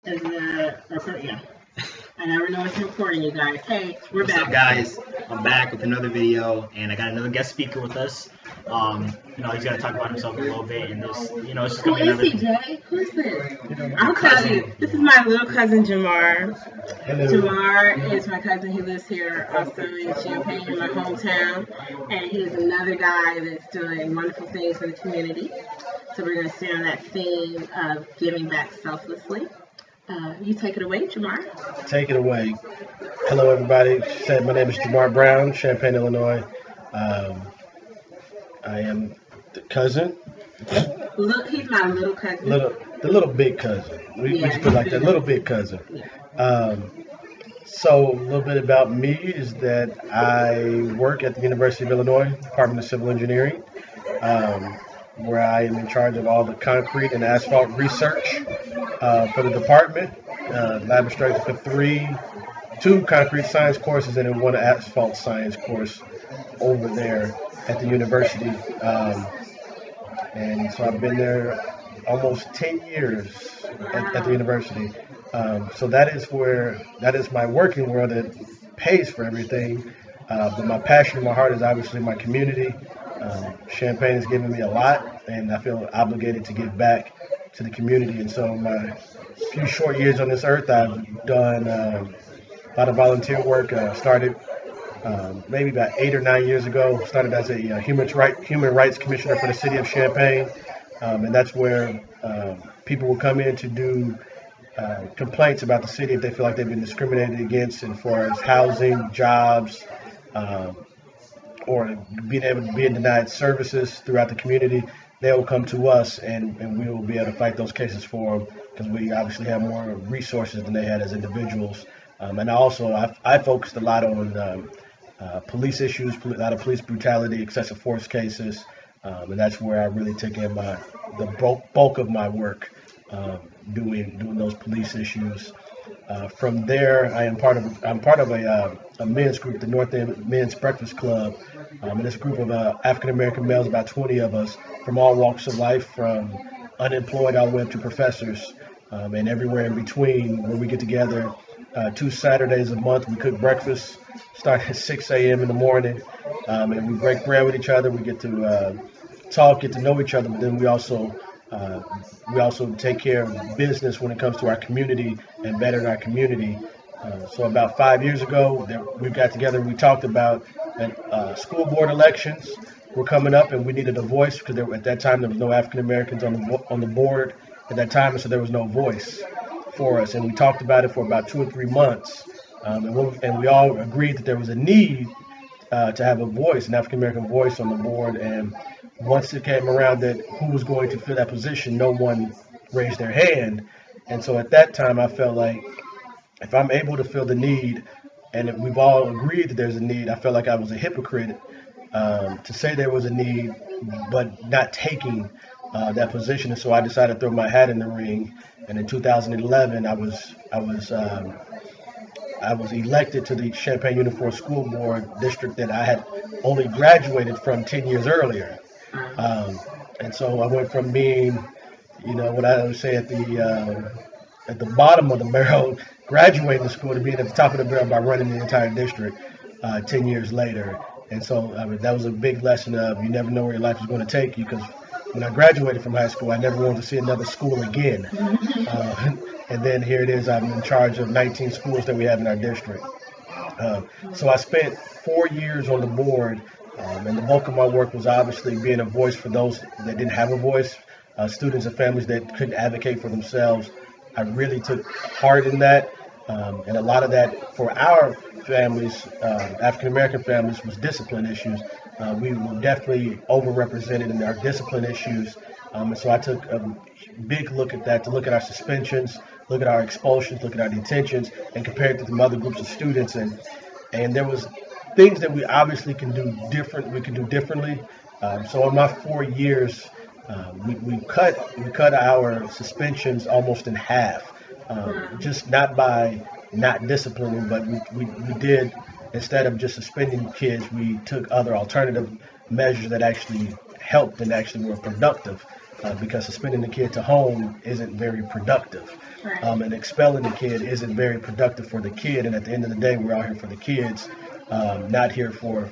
Is the record? Yeah. I never know it's recording, you guys. Hey, we're What's back. up, guys? I'm back with another video, and I got another guest speaker with us. He's gonna talk about himself a little bit, and this, it's just Who gonna be is another. he, Jay? Who's this? I'll tell cousin. you. This is my little cousin, Jamar. Hello. Jamar is my cousin. He lives here also in Champaign, in my hometown. And he is another guy that's doing wonderful things for the community. So we're going to stay on that theme of giving back selflessly. You take it away, Jamar. Take it away. Hello, everybody. My name is Jamar Brown, Champaign, Illinois. I am the cousin. Look, he's my little cousin. The little big cousin. We just put it like that, little big cousin. Yeah. So a little bit about me is that I work at the University of Illinois, Department of Civil Engineering, where I am in charge of all the concrete and asphalt research for the department. Lab instructor for two concrete science courses and then one asphalt science course over there at the university. And so I've been there almost 10 years at the university. So that is my working world that pays for everything. But my passion in my heart is obviously my community. Champaign has given me a lot, and I feel obligated to give back to the community. And so my few short years on this earth, I've done a lot of volunteer work. Started maybe about 8 or 9 years ago. Started as a human rights commissioner for the city of Champaign, and that's where people will come in to do complaints about the city if they feel like they've been discriminated against as far as housing, jobs, or being denied services throughout the community. They will come to us, and we will be able to fight those cases for them because we obviously have more resources than they had as individuals. And I focused a lot on police issues, a lot of police brutality, excessive force cases, and that's where I really took in the bulk of my work, doing those police issues. From there, I'm part of a men's group, the North End Men's Breakfast Club, and it's a group of African American males, about 20 of us, from all walks of life, from unemployed all the way up to professors, and everywhere in between, where we get together 2 Saturdays a month. We cook breakfast, start at 6 a.m. in the morning, and we break bread with each other. We get to talk, get to know each other, but then we also take care of business when it comes to our community and bettering our community. So about 5 years ago, we got together and we talked about school board elections were coming up, and we needed a voice because at that time there was no African Americans on the board at that time, and so there was no voice for us. And we talked about it for about 2 or 3 months, and we all agreed that there was a need to have an African American voice on the board. And once it came around that who was going to fill that position, no one raised their hand. And so at that time, I felt like if I'm able to fill the need, and if we've all agreed that there's a need, I felt like I was a hypocrite to say there was a need, but not taking that position. And so I decided to throw my hat in the ring. And in 2011, I was elected to the Champaign Unified School Board district that I had only graduated from 10 years earlier. And so I went from being, what I would say at the bottom of the barrel, graduating the school, to being at the top of the barrel by running the entire district 10 years later. And so that was a big lesson of you never know where your life is going to take you, because when I graduated from high school, I never wanted to see another school again. And then here it is, I'm in charge of 19 schools that we have in our district. So I spent 4 years on the board, and the bulk of my work was obviously being a voice for those that didn't have a voice, students and families that couldn't advocate for themselves. I really took heart in that, and a lot of that for our families, African-American families, was discipline issues. We were definitely overrepresented in our discipline issues, and so I took a big look at that, to look at our suspensions, look at our expulsions, look at our detentions, and compare it to some other groups of students. And there was things that we obviously can do differently. So in my 4 years, we cut our suspensions almost in half, just not by not disciplining, but we did, instead of just suspending kids, we took other alternative measures that actually helped and actually were productive. Because suspending the kid to home isn't very productive. Right. And expelling the kid isn't very productive for the kid. And at the end of the day, we're out here for the kids, not here for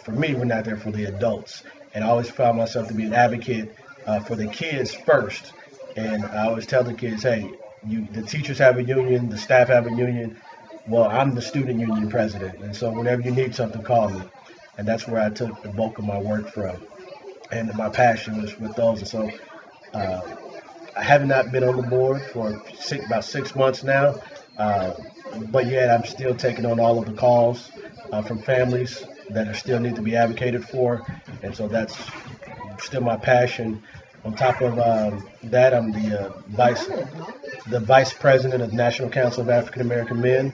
me. We're not there for the adults. And I always found myself to be an advocate for the kids first. And I always tell the kids, hey, the teachers have a union, the staff have a union. Well, I'm the student union president, and so whenever you need something, call me. And that's where I took the bulk of my work from, and my passion was with those. And so I have not been on the board for about 6 months now, but yet I'm still taking on all of the calls from families that are still need to be advocated for, and so that's still my passion. On top of that, I'm the vice president of the National Council of African American Men,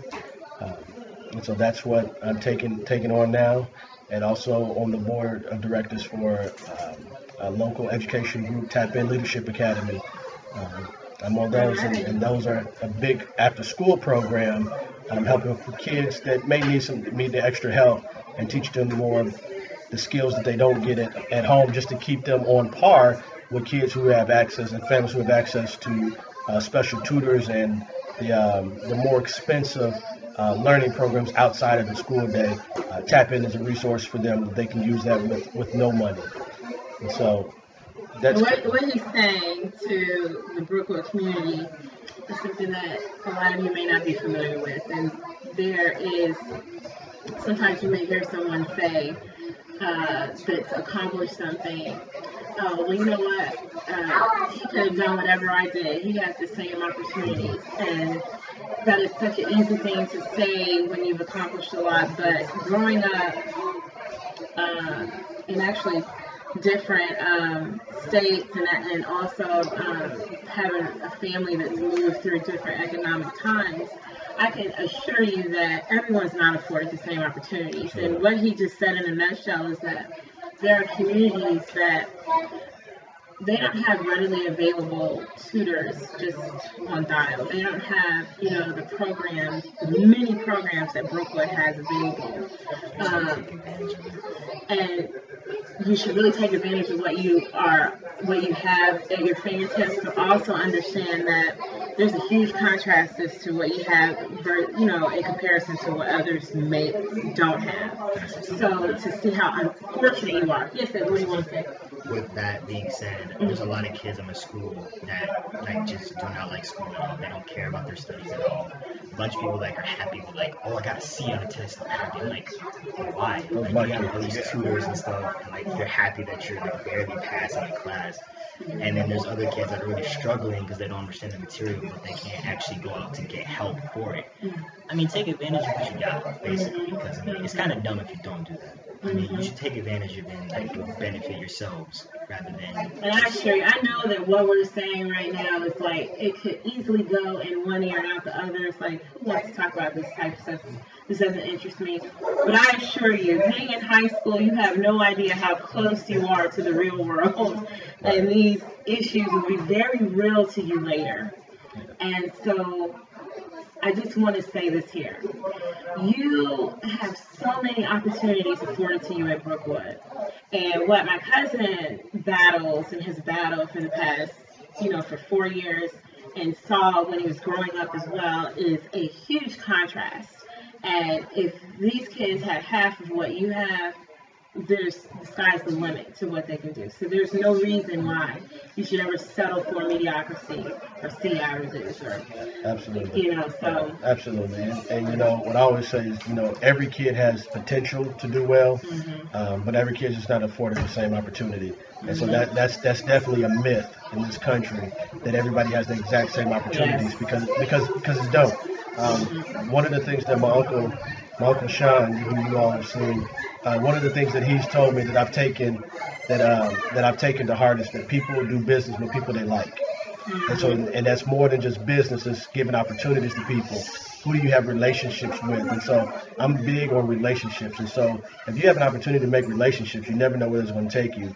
and so that's what I'm taking on now, and also on the board of directors for a local education group, Tap In Leadership Academy. I'm on those, and those are a big after-school program. I'm helping for kids that may need the extra help and teach them more of the skills that they don't get at home, just to keep them on par with kids who have access and families who have access to special tutors and the more expensive learning programs outside of the school day. Tap In is a resource for them. They can use that with no money. And so that's what he's saying to the Brookwood community is something that a lot of you may not be familiar with. And there is, sometimes you may hear someone say that's accomplished something. Oh, well, you know what? He could have done whatever I did. He has the same opportunities. And that is such an easy thing to say when you've accomplished a lot. But growing up in actually different states and also having a family that's moved through different economic times, I can assure you that everyone's not afforded the same opportunities. Sure. And what he just said in a nutshell is that there are communities that they don't have readily available tutors just on dial. They don't have, the programs, the many programs that Brookwood has available. And you should really take advantage of what you have at your fingertips, but also understand that there's a huge contrast as to what you have, in comparison to what others don't have. So to see how unfortunate you are. Yes, what do you want to say? With that being said, there's a lot of kids in my school that just do not like school at all. They don't care about their studies at all. A bunch of people are happy with oh, I got a C on a test. I'm happy. I'm why? You have all these tutors and stuff, and you're happy that you're barely passing the class. And then there's other kids that are really struggling because they don't understand the material, but they can't actually go out to get help for it. I mean, take advantage of what you got, basically, because it's kind of dumb if you don't do that. I mean, you should take advantage of it and it will benefit yourselves rather than. And I know that what we're saying right now is it could easily go in one ear and out the other. It's who wants to talk about this type of stuff? This doesn't interest me. But I assure you, being in high school, you have no idea how close you are to the real world. And these issues will be very real to you later. And so I just want to say this here. You have so many opportunities afforded to you at Brookwood. And what my cousin battles in his battle for the past, for 4 years and saw when he was growing up as well is a huge contrast. And if these kids had half of what you have, the sky's the limit to what they can do. So there's no reason why you should ever settle for mediocrity or C averages or absolutely. Absolutely. And what I always say is, every kid has potential to do well, but every kid is just not afforded the same opportunity. And so that's definitely a myth in this country that everybody has the exact same opportunities because it's dope. One of the things that my uncle Sean, who you all have seen, one of the things that he's told me that I've taken to heart is that people do business with people they like. And so, and that's more than just business, it's giving opportunities to people. Who do you have relationships with? And so I'm big on relationships. And so if you have an opportunity to make relationships, you never know where it's going to take you.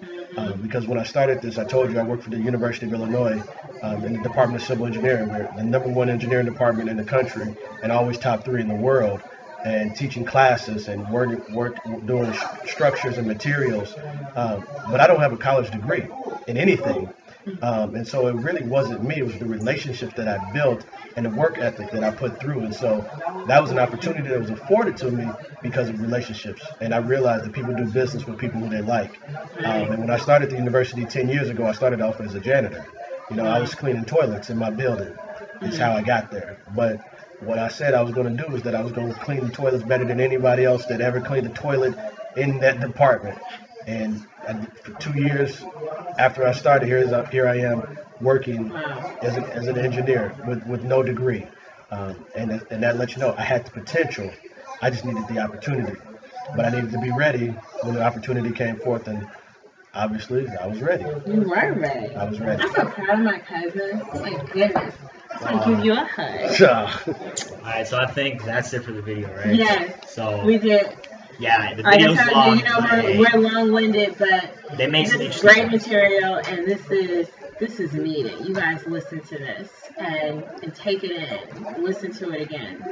Because when I started this, I told you I worked for the University of Illinois in the Department of Civil Engineering. We're the #1 engineering department in the country and always top 3 in the world. And teaching classes and doing structures and materials. But I don't have a college degree in anything. And so it really wasn't me. It was the relationships that I built and the work ethic that I put through. And so that was an opportunity that was afforded to me because of relationships. And I realized that people do business with people who they like. And when I started the university 10 years ago, I started off as a janitor. You know, I was cleaning toilets in my building. That's how I got there. But what I said I was going to do is that I was going to clean the toilets better than anybody else that ever cleaned a toilet in that department. And for 2 years after I started, here I am working as an engineer with no degree. And that lets you know I had the potential. I just needed the opportunity. But I needed to be ready when the opportunity came forth, and obviously I was ready. You were ready. I was ready. I'm so proud of my cousin. My goodness. I want to give you a hug. Alright, so I think that's it for the video, right? Yes. So we did. Yeah, the Like I video's told long. you, we're long-winded, but they make this some is interesting great material, and this is needed. You guys listen to this and take it in. Listen to it again.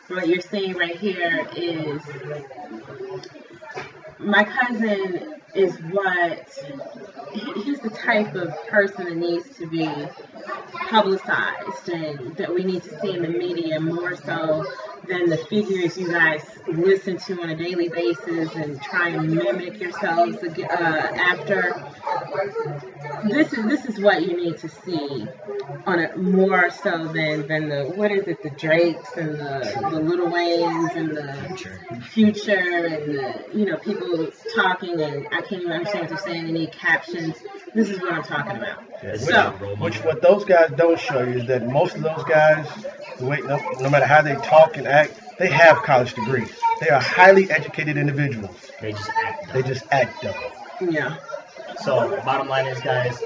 What you're seeing right here is my cousin is he's the type of person that needs to be publicized and that we need to see in the media more so than the figures you guys listen to on a daily basis and try and mimic yourselves after. This is what you need to see on a more so than the Drakes and the Lil Waynes and the Future and the people talking and I can't even understand what they're saying. They need captions. This is what I'm talking about. Yeah, which what those guys don't show you is that most of those guys, no matter how they talk and act, they have college degrees. They are highly educated individuals. They just act dumb. They just act dumb. Yeah. So, bottom line is, guys,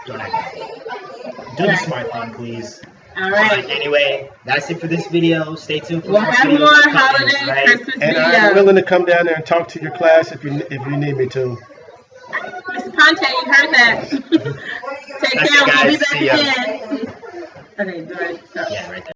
don't act dumb. Do the smart thing, please. All right. Anyway, that's it for this video. Stay tuned for we'll have more holiday Christmas and videos. I'm willing to come down there and talk to your class if you need me to. Mr. Ponte, you heard that. Take care. We'll be back again. Okay, go ahead. Yeah, right there.